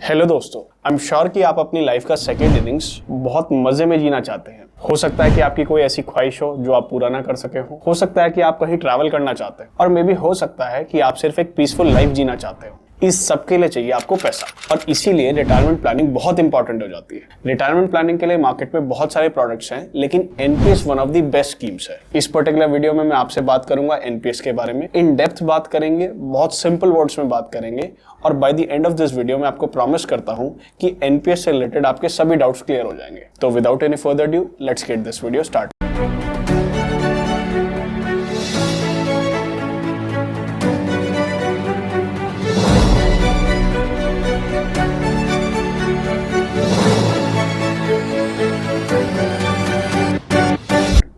Hello दोस्तों, I am sure कि आप अपनी लाइफ का सेकेंड इनिंग्स बहुत मजे में जीना चाहते हैं। हो सकता है कि आपकी कोई ऐसी ख्वाहिश हो जो आप पूरा ना कर सके हो सकता है कि आप कहीं ट्रैवल करना चाहते हैं और मे बी हो सकता है कि आप सिर्फ एक पीसफुल लाइफ जीना चाहते हो। इस सब के लिए चाहिए आपको पैसा और इसीलिए रिटायरमेंट प्लानिंग बहुत इंपॉर्टेंट हो जाती है। रिटायरमेंट प्लानिंग के लिए मार्केट में बहुत सारे प्रोडक्ट्स हैं, लेकिन NPS one of the best schemes है। इस पर्टिकुलर वीडियो में मैं आपसे बात करूंगा एनपीएस के बारे में। इन डेप्थ बात करेंगे, बहुत सिंपल वर्ड्स में बात करेंगे और by the end of this video मैं आपको प्रॉमिस करता हूं कि एनपीएस से रिलेटेड आपके सभी डाउट्स क्लियर हो जाएंगे। तो without any further due, let's get this video start.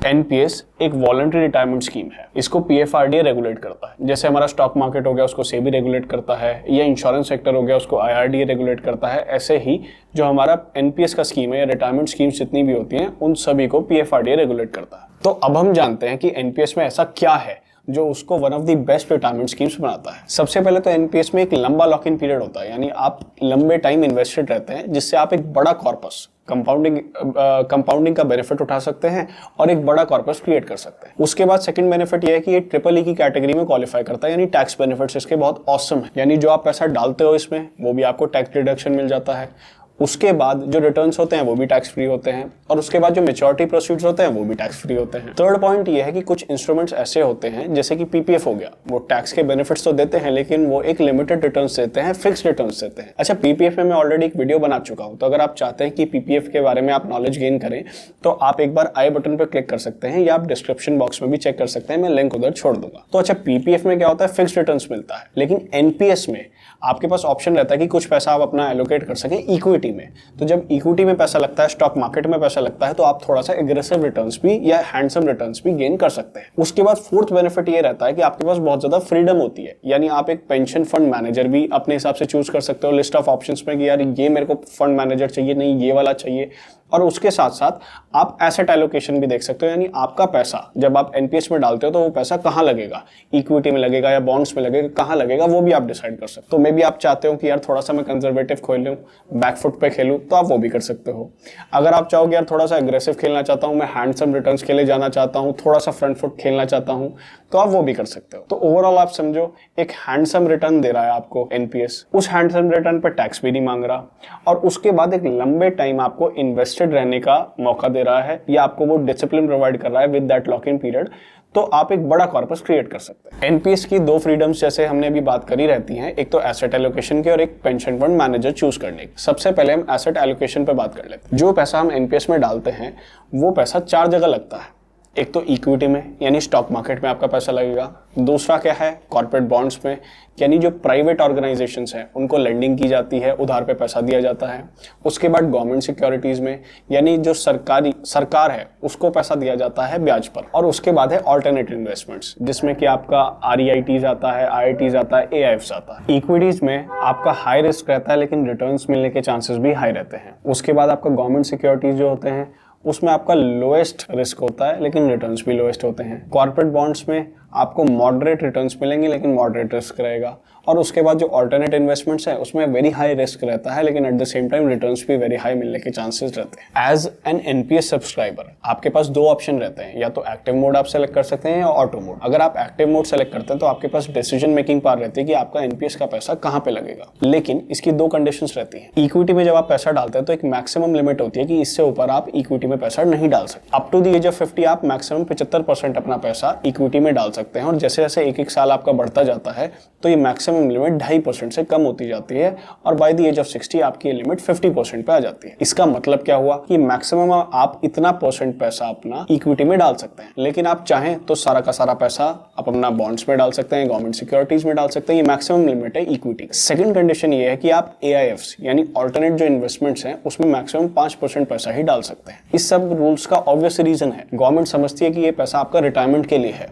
NPS एक वॉलंटरी रिटायरमेंट स्कीम है। इसको पीएफआरडीए रेगुलेट करता है। जैसे हमारा स्टॉक मार्केट हो गया उसको सेबी रेगुलेट करता है, या इंश्योरेंस सेक्टर हो गया उसको आईआरडीए रेगुलेट करता है। ऐसे ही जो हमारा एनपीएस का स्कीम है या रिटायरमेंट स्कीम्स जितनी भी होती हैं उन सभी को पीएफआरडीए रेगुलेट करता है। तो अब हम जानते हैं कि एनपीएस में ऐसा क्या है जो उसको one of the best retirement schemes बनाता है। सबसे पहले तो एनपीएस में एक लंबा लॉक इन पीरियड होता है, यानी आप लंबे टाइम इन्वेस्टेड रहते हैं जिससे आप एक बड़ा कॉर्पस कंपाउंडिंग का बेनिफिट उठा सकते हैं और एक बड़ा कॉर्पस क्रिएट कर सकते हैं। उसके बाद सेकंड बेनिफिट ये है कि ये ट्रिपल ई की कैटेगरी में क्वालिफाई करता है, यानी टैक्स बेनिफिट्स इसके बहुत ऑसम है। यानी जो आप पैसा डालते हो इसमें वो भी आपको टैक्स डिडक्शन मिल जाता है। उसके बाद जो रिटर्न्स होते हैं वो भी टैक्स फ्री होते हैं और उसके बाद जो मैच्योरिटी प्रोसीड्स होते हैं वो भी टैक्स फ्री होते हैं। थर्ड पॉइंट ये है कि कुछ इंस्ट्रूमेंट्स ऐसे होते हैं जैसे कि पीपीएफ हो गया, वो टैक्स के बेनिफिट्स तो देते हैं लेकिन वो एक लिमिटेड रिटर्न्स देते हैं, फिक्स्ड रिटर्न्स देते हैं। अच्छा, पीपीएफ में मैं ऑलरेडी एक वीडियो बना चुका हूं, तो अगर आप चाहते हैं कि पीपीएफ के बारे में आप नॉलेज गेन करें तो आप एक बार आई बटन पर क्लिक कर सकते हैं या आप डिस्क्रिप्शन बॉक्स में भी चेक कर सकते हैं, मैं लिंक उधर छोड़ दूंगा। तो अच्छा, पीपीएफ में क्या होता है, फिक्स्ड रिटर्न्स मिलता है, लेकिन एनपीएस में आपके पास ऑप्शन रहता है कि कुछ पैसा आप अपना एलोकेट कर सकें इक्विटी में। तो जब इक्विटी में पैसा लगता है, स्टॉक मार्केट में पैसा लगता है, तो आप थोड़ा सा एग्रेसिव रिटर्न्स भी या हैंडसम रिटर्न्स भी गेन कर सकते हैं। उसके बाद फोर्थ बेनिफिट ये रहता है कि आपके पास बहुत ज्यादा फ्रीडम होती है, यानी आप एक पेंशन फंड मैनेजर भी अपने हिसाब से चूज कर सकते हो लिस्ट ऑफ ऑप्शंस में कि यार ये मेरे को फंड मैनेजर चाहिए, नहीं ये वाला चाहिए। और उसके साथ साथ आप एसेट एलोकेशन भी देख सकते हो, यानी आपका पैसा जब आप एनपीएस में डालते हो तो वो पैसा कहाँ लगेगा, इक्विटी में लगेगा या बॉन्ड्स में लगेगा, कहाँ लगेगा वो भी आप डिसाइड कर सकते हो। तो मे बी आप चाहते हो कि यार थोड़ा सा मैं कंजर्वेटिव खेलूं, बैकफुट पे खेलूं, तो आप वो भी कर सकते हो। अगर आप चाहोगे यार थोड़ा सा एग्रेसिव खेलना चाहता हूं, मैं हैंडसम रिटर्न्स के लिए जाना चाहता हूं, थोड़ा सा फ्रंट फुट खेलना चाहता हूं, तो आप वो भी कर सकते हो। तो ओवरऑल आप समझो एक हैंडसम रिटर्न दे रहा है आपको एनपीएस, उस हैंडसम रिटर्न पर टैक्स भी नहीं मांग रहा और उसके बाद एक लंबे टाइम आपको इन्वेस्टेड रहने का मौका दे रहा है या आपको वो डिसिप्लिन प्रोवाइड कर रहा है with that lock in period. तो आप एक बड़ा कॉर्पस क्रिएट कर सकते हैं। एनपीएस की दो फ्रीडम्स जैसे हमने अभी बात करी रहती हैं, एक तो एसेट एलोकेशन की और एक पेंशन फंड मैनेजर चूज करने की। सबसे पहले हम एसेट एलोकेशन पे बात कर लेते हैं। जो पैसा हम एनपीएस में डालते हैं वो पैसा चार जगह लगता है। एक तो इक्विटी में यानी स्टॉक मार्केट में आपका पैसा लगेगा, दूसरा क्या है कॉर्पोरेट बॉन्ड्स में, यानी जो प्राइवेट ऑर्गेनाइजेशंस हैं उनको लेंडिंग की जाती है, उधार पे पैसा दिया जाता है। उसके बाद गवर्नमेंट सिक्योरिटीज में, यानी जो सरकार है उसको पैसा दिया जाता है ब्याज पर। और उसके बाद है ऑल्टरनेटिव इन्वेस्टमेंट्स जिसमें कि आपका आरईआईटीज आता है, आईआईटीज आता है, एआईएफ्स आता है। इक्विटीज में आपका हाई रिस्क रहता है लेकिन रिटर्न्स मिलने के चांसेस भी हाई रहते हैं। उसके बाद आपका गवर्नमेंट सिक्योरिटीज जो होते हैं उसमें आपका लोएस्ट रिस्क होता है लेकिन रिटर्न्स भी लोएस्ट होते हैं। कॉर्पोरेट बॉन्ड्स में आपको मॉडरेट रिटर्न्स मिलेंगे लेकिन मॉडरेट रिस्क रहेगा। और उसके बाद जो ऑल्टरनेट इन्वेस्टमेंट्स हैं उसमें वेरी हाई रिस्क रहता है लेकिन at the same time returns भी वेरी हाई मिलने के चांसेस रहते हैं। एज एन एनपीएस सब्सक्राइबर आपके पास दो ऑप्शन रहते हैं, या तो एक्टिव मोड आप सेलेक्ट कर सकते हैं या ऑटो मोड। अगर आप एक्टिव मोड सेलेक्ट करते हैं तो आपके पास डिसीजन मेकिंग पावर रहती है कि आपका एनपीएस का पैसा कहाँ पे लगेगा, लेकिन इसकी दो कंडीशंस रहती हैं। इक्विटी में जब आप पैसा डालते हैं तो एक मैक्सिमम लिमिट होती है कि इससे ऊपर आप इक्विटी में पैसा नहीं डाल सकते। Up to the age of 50 आप मैक्सिमम 75% अपना पैसा इक्विटी में डाल सकते हैं और जैसे जैसे एक साल आपका बढ़ता जाता है तो ये मैक्सिमम लिमिट 2.5% से कम होती जाती है और बाय द एज ऑफ 60 आपकी ये लिमिट 50% पे आ जाती है। इसका मतलब क्या हुआ कि मैक्सिमम आप इतना परसेंट पैसा अपना इक्विटी में डाल सकते हैं, लेकिन आप चाहें तो सारा का सारा पैसा आप अपना बॉन्ड्स में डाल सकते हैं, गवर्नमेंट सिक्योरिटीज में डाल सकते हैं। ये मैक्सिमम लिमिट है इक्विटी। सेकंड कंडीशन ये है कि आप एआईएफ्स यानी ऑल्टरनेट जो इन्वेस्टमेंट्स हैं उसमें मैक्सिमम 5% पैसा ही डाल सकते हैं। इस सब रूल्स का ऑब्वियस रीजन है, गवर्नमेंट समझती है कि ये पैसा आपका रिटायरमेंट के लिए है,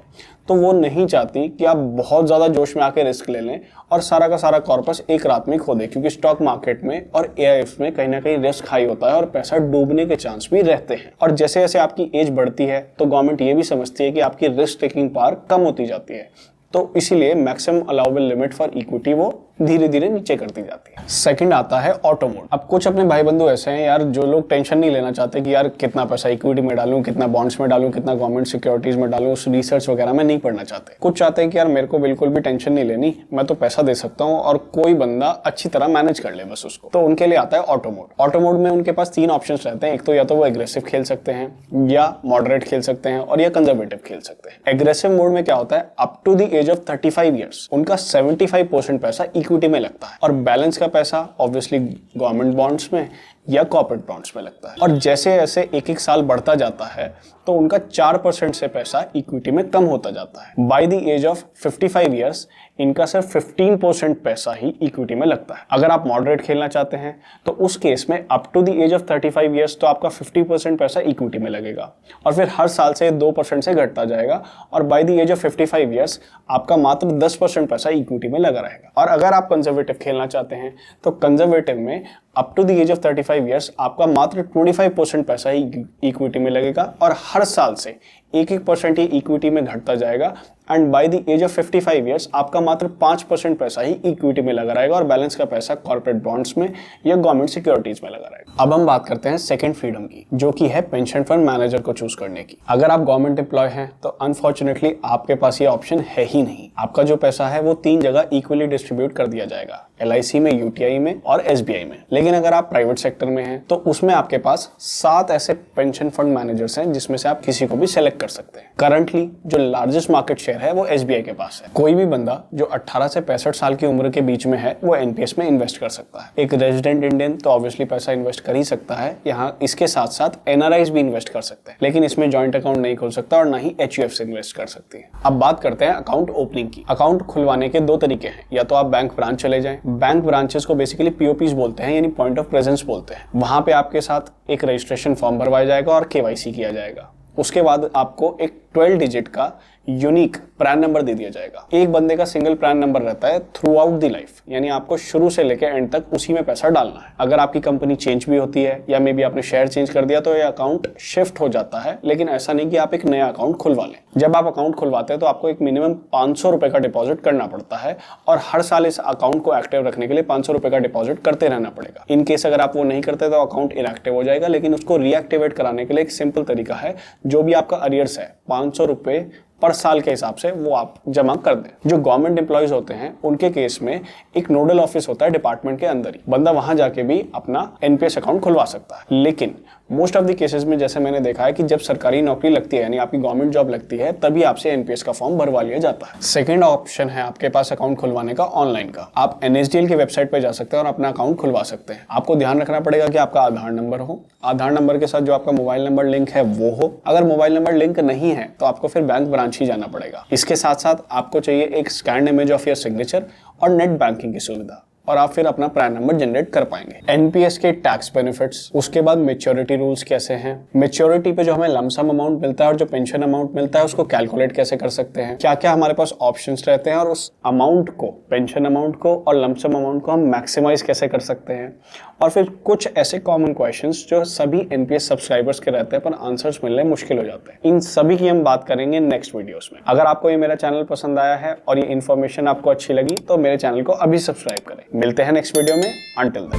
तो वो नहीं चाहती कि आप बहुत ज्यादा जोश में आके रिस्क ले लें और सारा का सारा कॉर्पस एक रात में खो दे, क्योंकि स्टॉक मार्केट में और एआईएफ में कहीं ना कहीं रिस्क हाई होता है और पैसा डूबने के चांस भी रहते हैं। और जैसे जैसे आपकी एज बढ़ती है तो गवर्नमेंट ये भी समझती है कि आपकी रिस्क टेकिंग पावर कम होती जाती है, तो इसीलिए maximum allowable limit for equity वो धीरे धीरे नीचे करती जाती है। सेकंड आता है ऑटो मोड। अब कुछ अपने भाई बंधु ऐसे हैं यार जो लोग टेंशन नहीं लेना चाहते कि यार कितना पैसा इक्विटी में डालूं, कितना बॉन्ड्स में डालूं, कितना गवर्नमेंट सिक्योरिटीज में डालूं, उस रिसर्च वगैरह में नहीं पढ़ना चाहते। कुछ चाहते हैं कि यार मेरे को बिल्कुल भी टेंशन नहीं लेनी, मैं तो पैसा दे सकता हूं और कोई बंदा अच्छी तरह मैनेज कर ले बस उसको। तो उनके लिए आता है ऑटो मोड। ऑटो मोड में उनके पास 3 ऑप्शंस रहते हैं। एक तो या तो वो एग्रेसिव खेल सकते हैं, या मॉडरेट खेल सकते हैं, और या कंजर्वेटिव खेल सकते हैं। एग्रेसिव मोड में क्या होता है, up to the age of 35 years उनका 75% पैसा इक्विटी में लगता है और बैलेंस का पैसा ऑब्वियसली गवर्नमेंट बॉन्ड्स में या कॉर्पोरेट बॉन्ड्स में लगता है। और जैसे जैसे एक एक साल बढ़ता जाता है तो उनका 4% से पैसा इक्विटी में कम होता जाता है। By the age of 55 years इनका सिर्फ 15% पैसा ही इक्विटी में लगता है। अगर आप मॉडरेट खेलना चाहते हैं तो उस केस में up to the age of 35 years तो आपका 50% पैसा इक्विटी में लगेगा और फिर हर साल से 2% से घटता जाएगा और by the age of 55 years आपका मात्र 10% पैसा इक्विटी में लगा रहेगा। और अगर आप कंजर्वेटिव खेलना चाहते हैं तो कंजर्वेटिव में up to the age of 35 years आपका मात्र 25% पैसा ही इक्विटी में लगेगा और हर साल से 1% ही इक्विटी में घटता जाएगा and by the age of 55 years आपका मात्र 5% पैसा ही इक्विटी में लगा रहेगा और बैलेंस का पैसा कॉर्पोरेट बॉन्ड्स में या गवर्नमेंट सिक्योरिटीज में लगा रहेगा। अब हम बात करते हैं सेकंड फ्रीडम की, जो कि है पेंशन फंड मैनेजर को चूज करने की। अगर आप गवर्नमेंट एम्प्लॉय हैं तो अनफॉर्चुनेटली आपके पास ये ऑप्शन है ही नहीं। आपका जो पैसा है वो 3 जगह इक्वली डिस्ट्रीब्यूट कर दिया जाएगा, LIC में, UTI में और SBI में। लेकिन अगर आप प्राइवेट सेक्टर में हैं तो उसमें आपके पास 7 ऐसे पेंशन फंड मैनेजर्स हैं जिसमें से आप किसी को भी सेलेक्ट कर सकते हैं। करंटली जो लार्जेस्ट मार्केट शेयर है वो SBI के पास है। कोई भी बंदा जो 18 से 65 साल की उम्र के बीच में है वो NPS में इन्वेस्ट कर सकता है। एक रेजिडेंट इंडियन तो ऑब्वियसली पैसा इन्वेस्ट कर ही सकता है, यहाँ इसके साथ साथ NRIs भी इन्वेस्ट कर सकते हैं, लेकिन इसमें जॉइंट अकाउंट नहीं खोल सकता और ना ही HUF से इन्वेस्ट कर सकती है। अब बात करते हैं अकाउंट ओपनिंग की। अकाउंट खुलवाने के 2 तरीके हैं, या तो आप बैंक ब्रांच चले जाएं। बैंक ब्रांचेस को बेसिकली POPs बोलते हैं, यानी पॉइंट ऑफ प्रेजेंस बोलते हैं। वहां पे आपके साथ एक रजिस्ट्रेशन फॉर्म भरवाया जाएगा और KYC किया जाएगा। उसके बाद आपको एक 12 डिजिट का यूनिक पैन नंबर दे दिया जाएगा। एक बंदे का सिंगल पैन नंबर रहता है थ्रू आउट द लाइफ, यानी आपको शुरू से लेकर एंड तक उसी में पैसा डालना है। अगर आपकी कंपनी चेंज भी होती है या मे बी आपने शेयर चेंज कर दिया तो ये अकाउंट शिफ्ट हो जाता है, लेकिन ऐसा नहीं कि आप एक नया अकाउंट खुलवा लें। जब आप अकाउंट खुलवाते हैं तो आपको एक मिनिमम 500 रुपए का डिपॉजिट करना पड़ता है और हर साल इस अकाउंट को एक्टिव रखने के लिए 500 रुपए का डिपॉजिट करते रहना पड़ेगा। इन केस अगर आप वो नहीं करते तो अकाउंट इनएक्टिव हो जाएगा, लेकिन उसको रीएक्टिवेट कराने के लिए एक सिंपल तरीका है, जो भी आपका अरियर्स है 500 रुपए पर साल के हिसाब से वो आप जमा कर दें। जो गवर्नमेंट एम्प्लॉयज होते हैं उनके केस में एक नोडल ऑफिस होता है डिपार्टमेंट के अंदर ही, बंदा वहां जाके भी अपना NPS अकाउंट खुलवा सकता है। लेकिन मोस्ट ऑफ द केसेस में जैसे मैंने देखा है कि जब सरकारी नौकरी लगती है, यानी आपकी गवर्नमेंट जॉब लगती है, तभी आपसे NPS का फॉर्म भरवा लिया जाता है। सेकंड ऑप्शन है आपके पास अकाउंट खुलवाने का ऑनलाइन का। आप NSDL की वेबसाइट पर जा सकते हैं और अपना अकाउंट खुलवा सकते हैं। आपको ध्यान रखना पड़ेगा कि आपका आधार नंबर हो, आधार नंबर के साथ जो आपका मोबाइल नंबर लिंक है वो हो। अगर मोबाइल नंबर लिंक नहीं है तो आपको फिर बैंक ब्रांच ही जाना पड़ेगा। इसके साथ साथ आपको चाहिए एक scan image of your signature और नेट बैंकिंग की सुविधा, और आप फिर अपना पैन नंबर जनरेट कर पाएंगे। NPS के टैक्स बेनिफिट्स, उसके बाद मैच्योरिटी रूल्स कैसे हैं, मैच्योरिटी पे जो हमें लमसम अमाउंट मिलता है और जो पेंशन अमाउंट मिलता है उसको कैलकुलेट कैसे कर सकते हैं, क्या क्या हमारे पास ऑप्शंस रहते हैं और उस अमाउंट को, पेंशन अमाउंट को और लमसम अमाउंट को हम मैक्सिमाइज कैसे कर सकते हैं, और फिर कुछ ऐसे कॉमन क्वेश्चंस जो सभी NPS सब्सक्राइबर्स के रहते हैं पर आंसर्स मिलने मुश्किल हो जाते हैं। इन सभी की हम बात करेंगे नेक्स्ट वीडियोस में। अगर आपको ये मेरा चैनल पसंद आया है और ये इन्फॉर्मेशन आपको अच्छी लगी तो मेरे चैनल को अभी सब्सक्राइब करें। मिलते हैं नेक्स्ट वीडियो में। Until then.